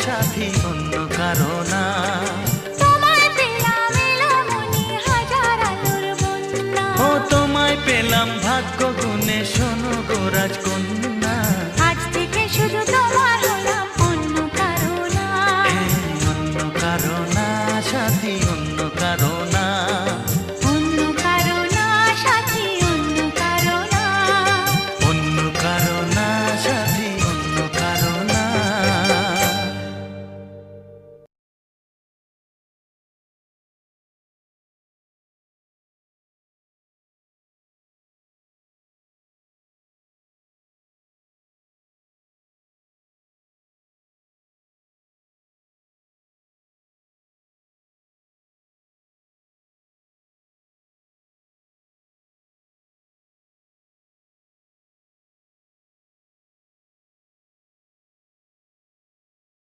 সাথী অন্য কারণা। ও তোমায় পেলাম ভাগ্য গুণে, শোনো গো রাজকন্যা।